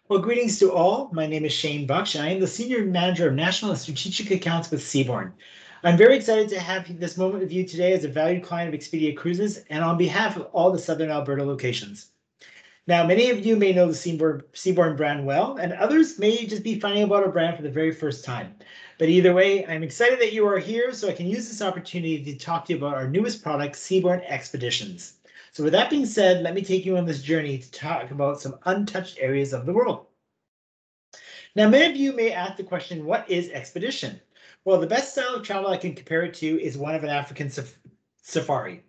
Well, greetings to all. My name is Shane Buksh, and I am the Senior Manager of National and Strategic Accounts with Seabourn. I'm very excited to have this moment with you today as a valued client of Expedia Cruises and on behalf of all the Southern Alberta locations. Now, many of you may know the Seabourn brand well, and others may just be finding about our brand for the very first time. But either way, I'm excited that you are here so I can use this opportunity to talk to you about our newest product, Seabourn Expeditions. So with that being said, let me take you on this journey to talk about some untouched areas of the world. Now, many of you may ask the question, what is expedition? Well, the best style of travel I can compare it to is one of an African safari.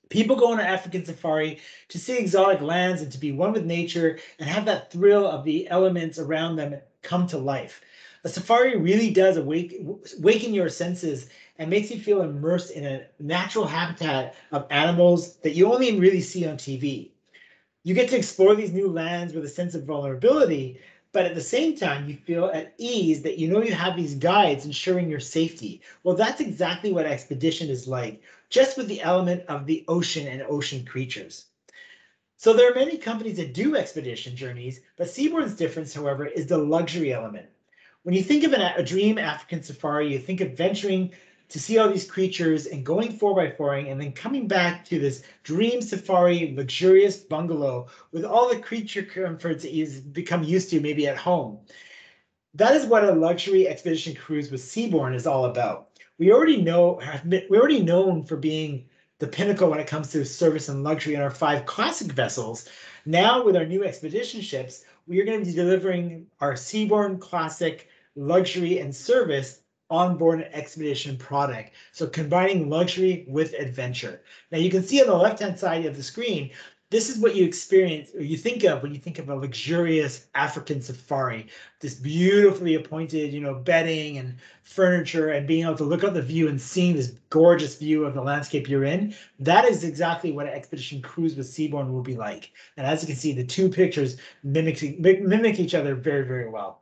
People go on an African safari to see exotic lands and to be one with nature and have that thrill of the elements around them come to life. A safari really does awaken your senses and makes you feel immersed in a natural habitat of animals that you only really see on TV. You get to explore these new lands with a sense of vulnerability, but at the same time, you feel at ease that you know you have these guides ensuring your safety. Well, that's exactly what expedition is like, just with the element of the ocean and ocean creatures. So there are many companies that do expedition journeys, but Seabourn's difference, however, is the luxury element. When you think of a dream African safari, you think of venturing to see all these creatures and going 4x4ing and then coming back to this dream safari luxurious bungalow with all the creature comforts that you've become used to maybe at home. That is what a luxury expedition cruise with Seabourn is all about. We're already known for being the pinnacle when it comes to service and luxury in our 5 classic vessels. Now with our new expedition ships, we are going to be delivering our Seabourn classic luxury and service on board an expedition product. So combining luxury with adventure. Now you can see on the left-hand side of the screen, this is what you experience or you think of when you think of a luxurious African safari. This beautifully appointed, bedding and furniture and being able to look out the view and seeing this gorgeous view of the landscape you're in. That is exactly what an expedition cruise with Seabourn will be like. And as you can see, the two pictures mimic each other very, very well.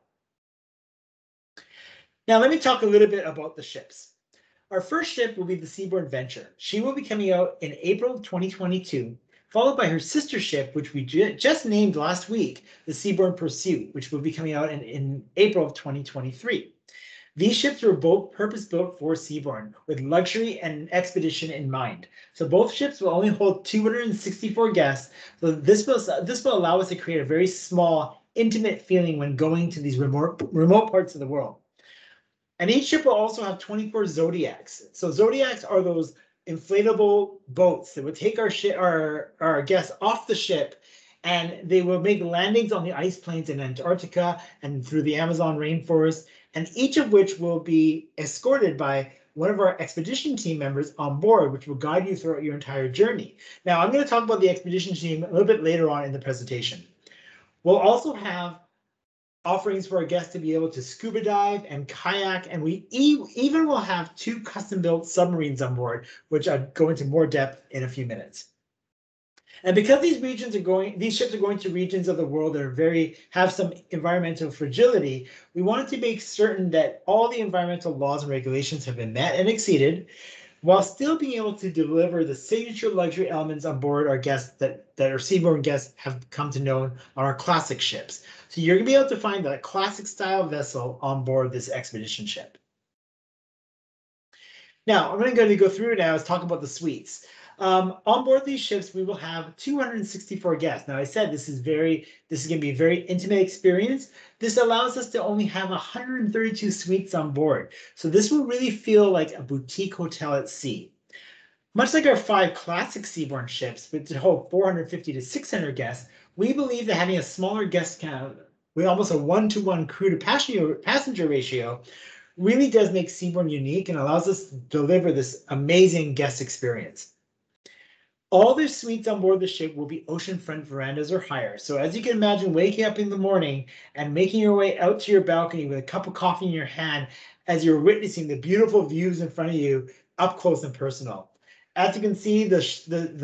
Now, let me talk a little bit about the ships. Our first ship will be the Seabourn Venture. She will be coming out in April 2022, followed by her sister ship, which we just named last week, the Seabourn Pursuit, which will be coming out in April of 2023. These ships were both purpose-built for Seabourn, with luxury and expedition in mind. So both ships will only hold 264 guests. So this will allow us to create a very small, intimate feeling when going to these remote parts of the world. And each ship will also have 24 Zodiacs. So Zodiacs are those inflatable boats that would take our guests off the ship, and they will make landings on the ice plains in Antarctica and through the Amazon rainforest, and each of which will be escorted by one of our expedition team members on board, which will guide you throughout your entire journey. Now, I'm going to talk about the expedition team a little bit later on in the presentation. We'll also have offerings for our guests to be able to scuba dive and kayak, and we even will have 2 custom-built submarines on board, which I'll go into more depth in a few minutes. And because these ships are going to regions of the world that have some environmental fragility, we wanted to make certain that all the environmental laws and regulations have been met and exceeded, while still being able to deliver the signature luxury elements on board our guests that our Seabourn guests have come to know on our classic ships. So you're going to be able to find that classic style vessel on board this expedition ship. Now, I'm going to go through now is talk about the suites. On board these ships, we will have 264 guests. Now, I said this is going to be a very intimate experience. This allows us to only have 132 suites on board. So this will really feel like a boutique hotel at sea. Much like our 5 classic Seabourn ships, which hold 450 to 600 guests, we believe that having a smaller guest count with almost a 1-to-1 crew to passenger ratio really does make Seabourn unique and allows us to deliver this amazing guest experience. All the suites on board the ship will be oceanfront verandas or higher. So as you can imagine, waking up in the morning and making your way out to your balcony with a cup of coffee in your hand as you're witnessing the beautiful views in front of you up close and personal. As you can see, the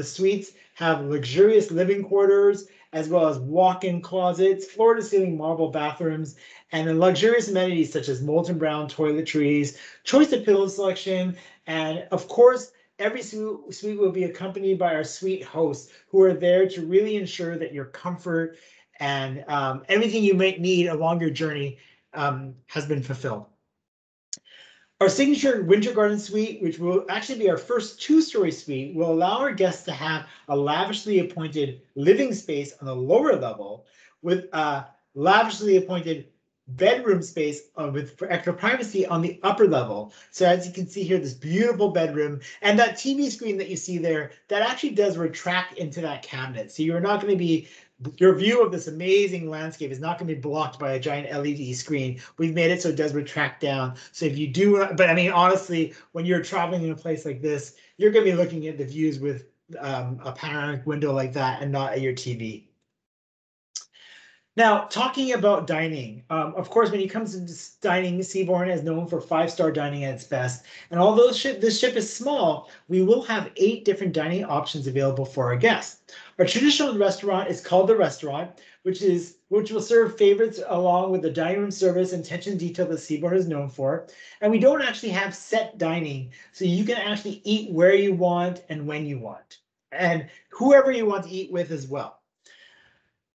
suites have luxurious living quarters, as well as walk-in closets, floor-to-ceiling marble bathrooms, and then luxurious amenities such as molten brown toiletries, choice of pillow selection, and of course, every suite will be accompanied by our suite hosts who are there to really ensure that your comfort and everything you might need along your journey has been fulfilled. Our signature Winter Garden Suite, which will actually be our first two-story suite, will allow our guests to have a lavishly appointed living space on the lower level with a lavishly appointed bedroom space for extra privacy on the upper level. So as you can see here, this beautiful bedroom, and that TV screen that you see there, that actually does retract into that cabinet. So you're not going to be, your view of this amazing landscape is not going to be blocked by a giant LED screen. We've made it so it does retract down. So if you do, but I mean, honestly, when you're traveling in a place like this, you're going to be looking at the views with a panoramic window like that and not at your TV. Now, talking about dining, of course, when it comes to dining, Seabourn is known for five-star dining at its best. And although this ship is small, we will have 8 different dining options available for our guests. Our traditional restaurant is called the Restaurant, which will serve favorites along with the dining room service and attention to detail that Seabourn is known for. And we don't actually have set dining, so you can actually eat where you want and when you want, and whoever you want to eat with as well.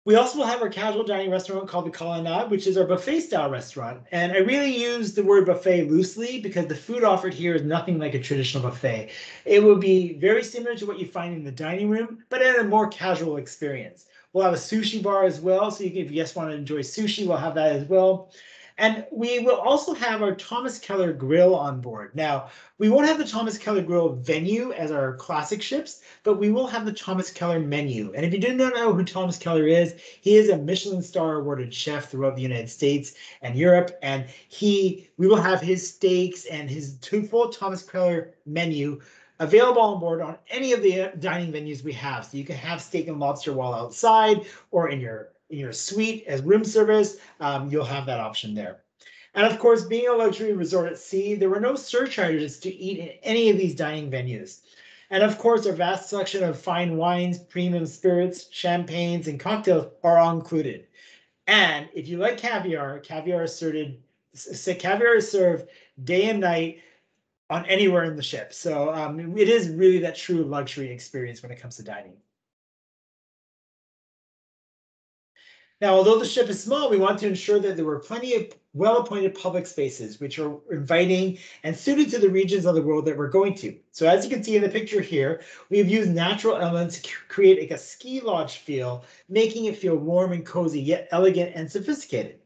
We also will have our casual dining restaurant called the Colonnade, which is our buffet style restaurant. And I really use the word buffet loosely because the food offered here is nothing like a traditional buffet. It will be very similar to what you find in the dining room, but in a more casual experience. We'll have a sushi bar as well. So if you guests want to enjoy sushi, we'll have that as well. And we will also have our Thomas Keller grill on board. Now, we won't have the Thomas Keller grill venue as our classic ships, but we will have the Thomas Keller menu. And if you do not know who Thomas Keller is, he is a Michelin star awarded chef throughout the United States and Europe. And we will have his steaks and his full Thomas Keller menu available on board on any of the dining venues we have. So you can have steak and lobster while outside or in your suite as room service. You'll have that option there. And of course, being a luxury resort at sea, there were no surcharges to eat in any of these dining venues. And of course, our vast selection of fine wines, premium spirits, champagnes, and cocktails are all included. And if you like caviar, caviar is served day and night on anywhere in the ship. So it is really that true luxury experience when it comes to dining. Now, although the ship is small, we want to ensure that there were plenty of well-appointed public spaces, which are inviting and suited to the regions of the world that we're going to. So as you can see in the picture here, we have used natural elements to create like a ski lodge feel, making it feel warm and cozy, yet elegant and sophisticated.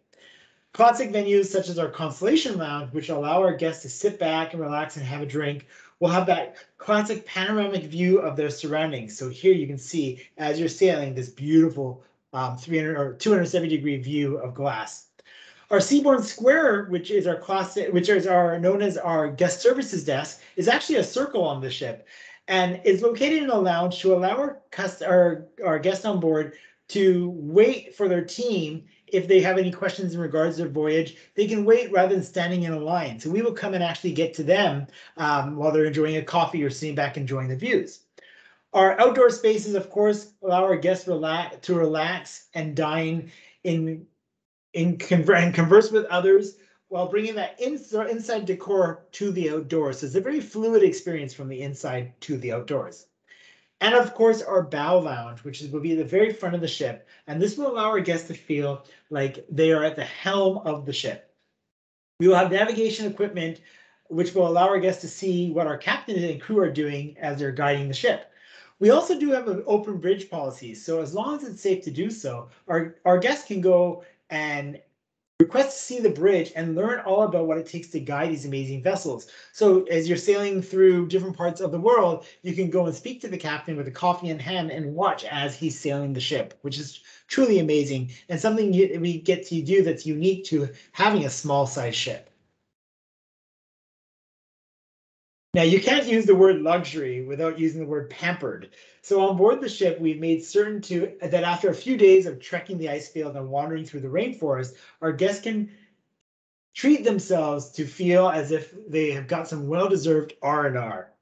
Classic venues such as our Constellation Lounge, which allow our guests to sit back and relax and have a drink, will have that classic panoramic view of their surroundings. So here you can see, as you're sailing, this beautiful 300 or 270-degree view of glass. Our Seabourn Square, which is our classic, known as our guest services desk, is actually a circle on the ship, and is located in a lounge to allow our guests on board to wait for their team. If they have any questions in regards to their voyage, they can wait rather than standing in a line. So we will come and actually get to them while they're enjoying a coffee or sitting back enjoying the views. Our outdoor spaces, of course, allow our guests to relax and dine and converse with others while bringing that inside decor to the outdoors. So it's a very fluid experience from the inside to the outdoors. And of course, our bow lounge, which will be at the very front of the ship. And this will allow our guests to feel like they are at the helm of the ship. We will have navigation equipment, which will allow our guests to see what our captain and crew are doing as they're guiding the ship. We also do have an open bridge policy. So as long as it's safe to do so, our guests can go and request to see the bridge and learn all about what it takes to guide these amazing vessels. So as you're sailing through different parts of the world, you can go and speak to the captain with a coffee in hand and watch as he's sailing the ship, which is truly amazing and something we get to do that's unique to having a small size ship. Now, you can't use the word luxury without using the word pampered. So on board the ship, we've made certain that after a few days of trekking the ice field and wandering through the rainforest, our guests can treat themselves to feel as if they have got some well-deserved R&R.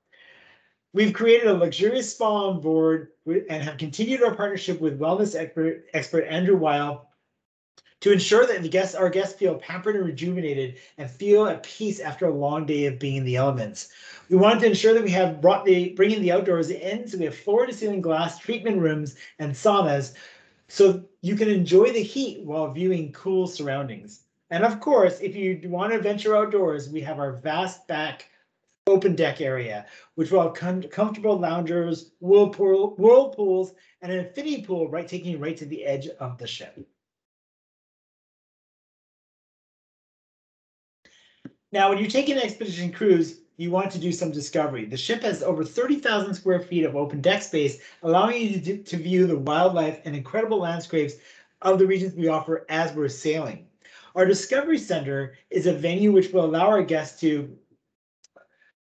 We've created a luxurious spa on board and have continued our partnership with wellness expert Andrew Weil to ensure that our guests feel pampered and rejuvenated and feel at peace after a long day of being in the elements. We wanted to ensure that we have bringing the outdoors in, so we have floor-to-ceiling glass treatment rooms and saunas so you can enjoy the heat while viewing cool surroundings. And of course, if you want to venture outdoors, we have our vast back open deck area, which will have comfortable loungers, whirlpools, and an infinity pool taking you right to the edge of the ship. Now, when you take an expedition cruise, you want to do some discovery. The ship has over 30,000 square feet of open deck space, allowing you to view the wildlife and incredible landscapes of the regions we offer as we're sailing. Our Discovery Center is a venue which will allow our guests to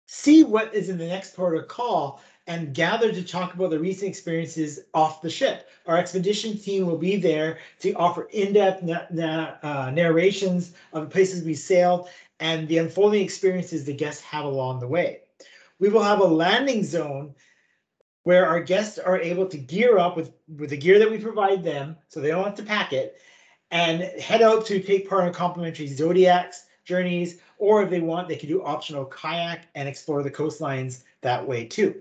see what is in the next port of call and gather to talk about the recent experiences off the ship. Our expedition team will be there to offer in-depth narrations of the places we sailed and the unfolding experiences the guests have along the way. We will have a landing zone where our guests are able to gear up with the gear that we provide them, so they don't have to pack it, and head out to take part in complimentary zodiacs journeys, or if they want, they can do optional kayak and explore the coastlines that way too.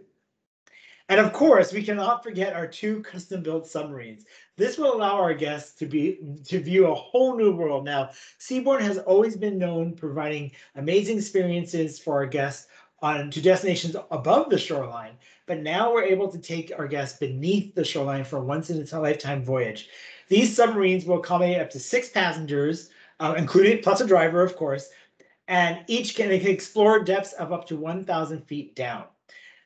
And of course, we cannot forget our 2 custom-built submarines. This will allow our guests to view a whole new world. Now, Seabourn has always been known providing amazing experiences for our guests to destinations above the shoreline, but now we're able to take our guests beneath the shoreline for a once-in-a-lifetime voyage. These submarines will accommodate up to 6 passengers, including plus a driver, of course, and each can explore depths of up to 1,000 feet down.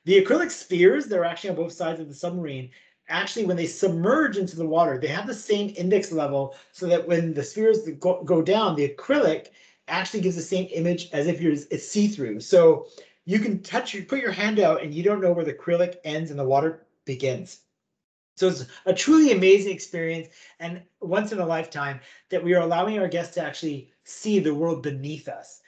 The acrylic spheres that are actually on both sides of the submarine, actually, when they submerge into the water, they have the same index level so that when the spheres go down, the acrylic actually gives the same image as if it's see-through. So you can put your hand out and you don't know where the acrylic ends and the water begins. So it's a truly amazing experience and once in a lifetime that we are allowing our guests to actually see the world beneath us.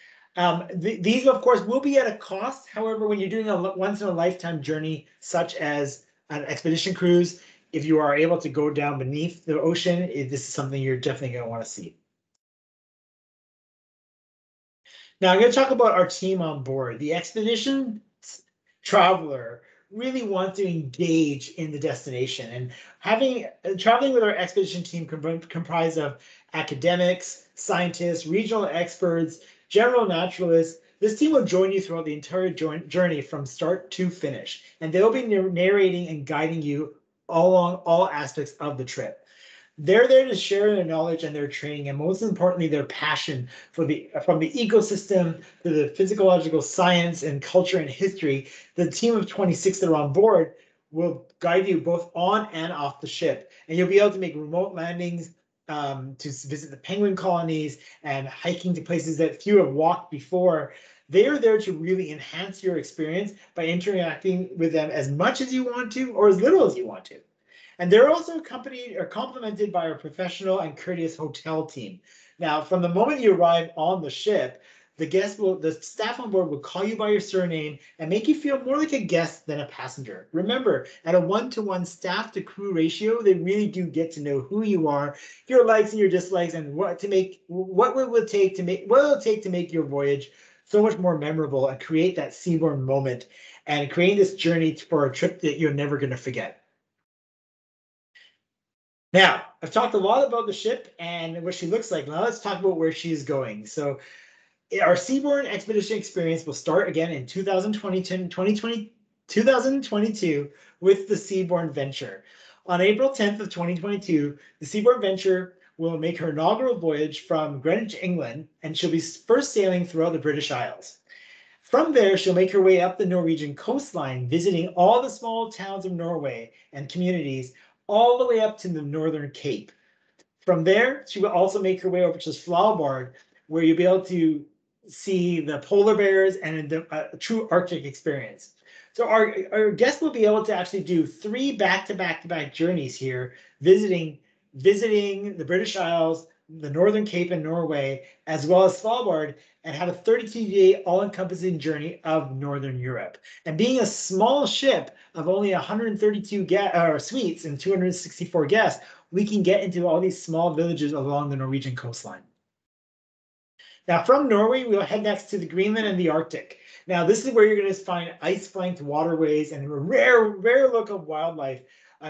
These, of course, will be at a cost. However, when you're doing a once in a lifetime journey, such as an expedition cruise, if you are able to go down beneath the ocean, this is something you're definitely going to want to see. Now, I'm going to talk about our team on board. The expedition traveler really wants to engage in the destination, and traveling with our expedition team comprised of academics, scientists, regional experts, general naturalists. This team will join you throughout the entire journey from start to finish, and they'll be narrating and guiding you along all aspects of the trip. They're there to share their knowledge and their training, and most importantly, their passion from the ecosystem to the physiological science and culture and history. The team of 26 that are on board will guide you both on and off the ship, and you'll be able to make remote landings to visit the penguin colonies and hiking to places that few have walked before. They are there to really enhance your experience by interacting with them as much as you want to or as little as you want to. And they're also accompanied or complemented by our professional and courteous hotel team. Now, from the moment you arrive on the ship, the staff on board will call you by your surname and make you feel more like a guest than a passenger. Remember, at a 1-to-1 staff to crew ratio, they really do get to know who you are, your likes and your dislikes, and what will it take to make your voyage so much more memorable and create that Seabourn moment and creating this journey for a trip that you're never going to forget. Now, I've talked a lot about the ship and what she looks like. Now let's talk about where she's going. So our Seabourn expedition experience will start again in 2022 with the Seabourn Venture. On April 10th of 2022, the Seabourn Venture will make her inaugural voyage from Greenwich, England, and she'll be first sailing throughout the British Isles. From there, she'll make her way up the Norwegian coastline, visiting all the small towns of Norway and communities, all the way up to the Northern Cape. From there, she will also make her way over to Svalbard, where you'll be able to see the polar bears and a true Arctic experience. So our guests will be able to actually do 3 back-to-back-to-back journeys here, visiting the British Isles, the Northern Cape in Norway, as well as Svalbard, and have a 32-day all-encompassing journey of Northern Europe. And being a small ship of only 132 suites and 264 guests, we can get into all these small villages along the Norwegian coastline. Now, from Norway, we'll head next to the Greenland and the Arctic. Now, this is where you're going to find ice-flanked waterways and a rare look of wildlife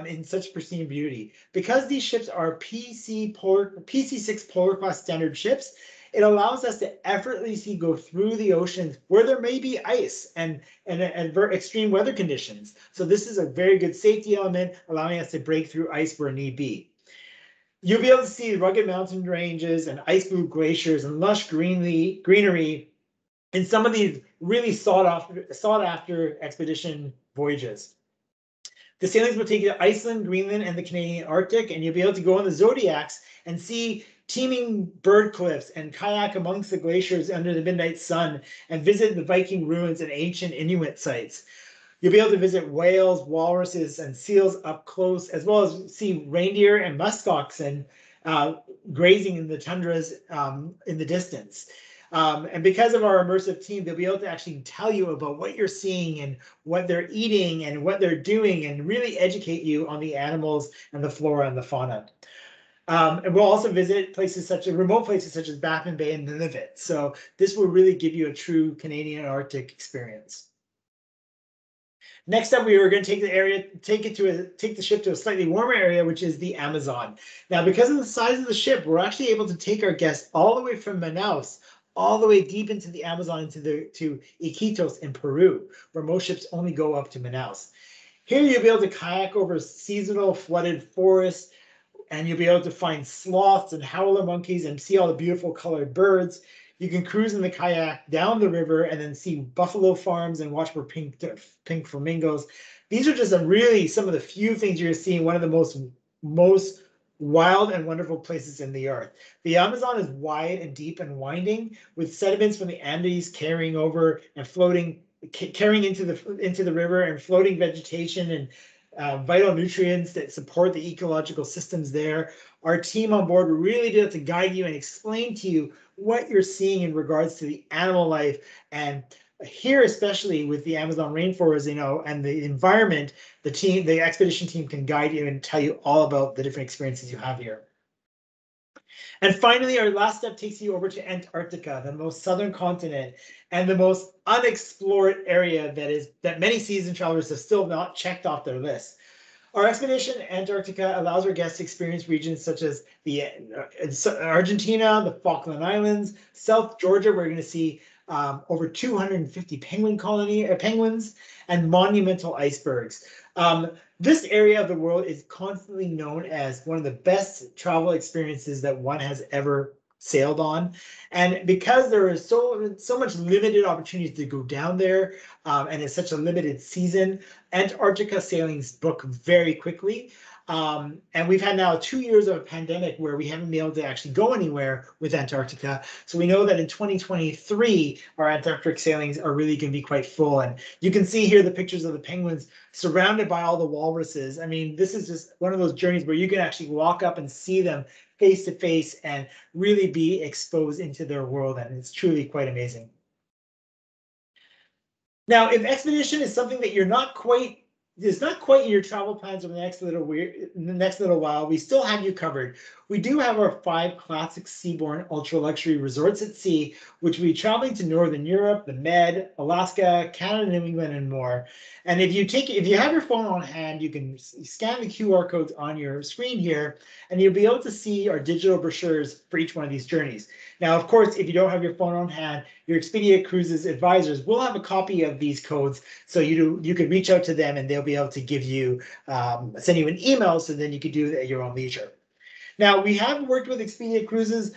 in such pristine beauty. Because these ships are PC6 Polar Class standard ships, it allows us to effortlessly go through the oceans where there may be ice and extreme weather conditions. So this is a very good safety element, allowing us to break through ice where need be. You'll be able to see rugged mountain ranges and ice-blue glaciers and lush greenery in some of these really sought after expedition voyages. The sailings will take you to Iceland, Greenland, and the Canadian Arctic, and you'll be able to go on the Zodiacs and see teeming bird cliffs and kayak amongst the glaciers under the midnight sun and visit the Viking ruins and ancient Inuit sites. You'll be able to visit whales, walruses, and seals up close, as well as see reindeer and muskoxen grazing in the tundras in the distance. And because of our immersive team, they'll be able to actually tell you about what you're seeing and what they're eating and what they're doing and really educate you on the animals and the flora and the fauna. And we'll also visit places such as remote places such as Baffin Bay and Nunavut. So this will really give you a true Canadian Arctic experience. Next up, we were going to take the ship to a slightly warmer area, which is the Amazon. Now, because of the size of the ship, we're actually able to take our guests all the way from Manaus all the way deep into the Amazon to Iquitos in Peru, where most ships only go up to Manaus. Here you'll be able to kayak over seasonal flooded forests, and you'll be able to find sloths and howler monkeys and see all the beautiful colored birds. You can cruise in the kayak down the river and then see buffalo farms and watch for pink flamingos. These are just some of the few things you're seeing. One of the most wild and wonderful places in the earth. The Amazon is wide and deep and winding, with sediments from the Andes carrying over and carrying into the river, and floating vegetation and vital nutrients that support the ecological systems there. Our team on board will really be able to guide you and explain to you what you're seeing in regards to the animal life. And here, especially with the Amazon rainforest, and the environment, the expedition team can guide you and tell you all about the different experiences you have here. And finally, our last step takes you over to Antarctica, the most southern continent and the most unexplored area that many seasoned travelers have still not checked off their list. Our expedition Antarctica allows our guests to experience regions such as Argentina, the Falkland Islands, South Georgia. We're going to see over 250 penguins, and monumental icebergs. This area of the world is constantly known as one of the best travel experiences that one has ever sailed on. And because there is so much limited opportunities to go down there, and it's such a limited season, Antarctica sailings book very quickly. And we've had now 2 years of a pandemic where we haven't been able to actually go anywhere with Antarctica. So we know that in 2023, our Antarctic sailings are really going to be quite full. And you can see here the pictures of the penguins surrounded by all the walruses. I mean, this is just one of those journeys where you can actually walk up and see them face to face and really be exposed into their world. And it's truly quite amazing. Now, if expedition is something that it's not quite in your travel plans over the next little while, we still have you covered. We do have our 5 classic Seabourn ultra luxury resorts at sea, which will be traveling to Northern Europe, the Med, Alaska, Canada, New England, and more. And if you have your phone on hand, you can scan the QR codes on your screen here, and you'll be able to see our digital brochures for each one of these journeys. Now, of course, if you don't have your phone on hand, your Expedia Cruises advisors will have a copy of these codes, so you could reach out to them and they'll be able to give you, send you an email, so then you could do it at your own leisure. Now, we have worked with Expedia Cruises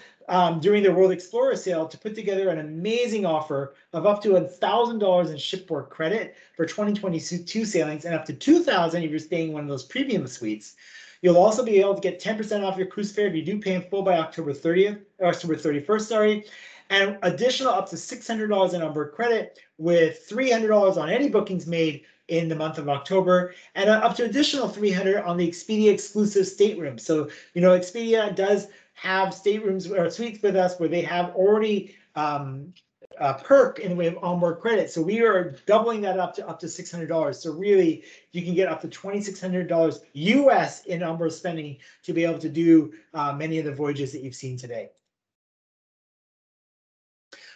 during their World Explorer sale to put together an amazing offer of up to $1,000 in shipboard credit for 2022 sailings, and up to $2,000 if you're staying in one of those premium suites. You'll also be able to get 10% off your cruise fare if you do pay in full by October 31st, and additional up to $600 in onboard credit, with $300 on any bookings made in the month of October, and up to additional $300 on the Expedia exclusive stateroom. So, Expedia does have staterooms or suites with us where they have already perk in the way of onboard credit. So we are doubling that up to $600. So really, you can get up to $2,600 US in onboard spending to be able to do many of the voyages that you've seen today.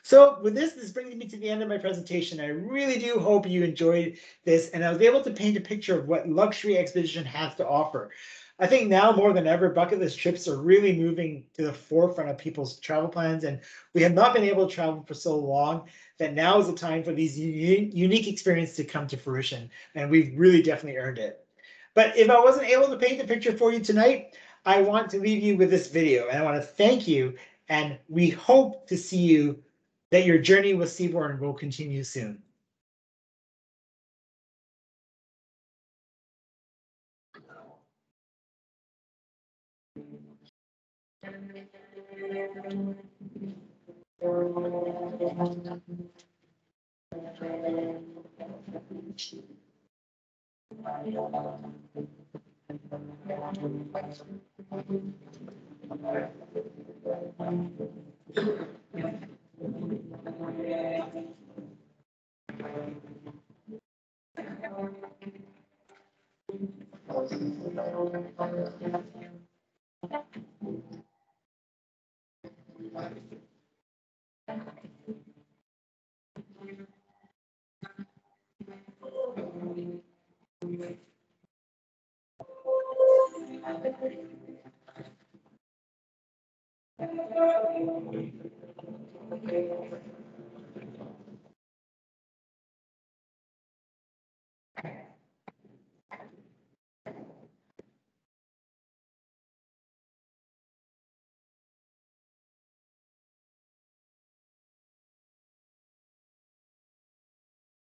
So with this brings me to the end of my presentation. I really do hope you enjoyed this, and I was able to paint a picture of what luxury expedition has to offer. I think now more than ever, bucket list trips are really moving to the forefront of people's travel plans, and we have not been able to travel for so long that now is the time for these unique experiences to come to fruition, and we've really definitely earned it. But if I wasn't able to paint the picture for you tonight, I want to leave you with this video, and I want to thank you, and we hope to see you, that your journey with Seabourn will continue soon.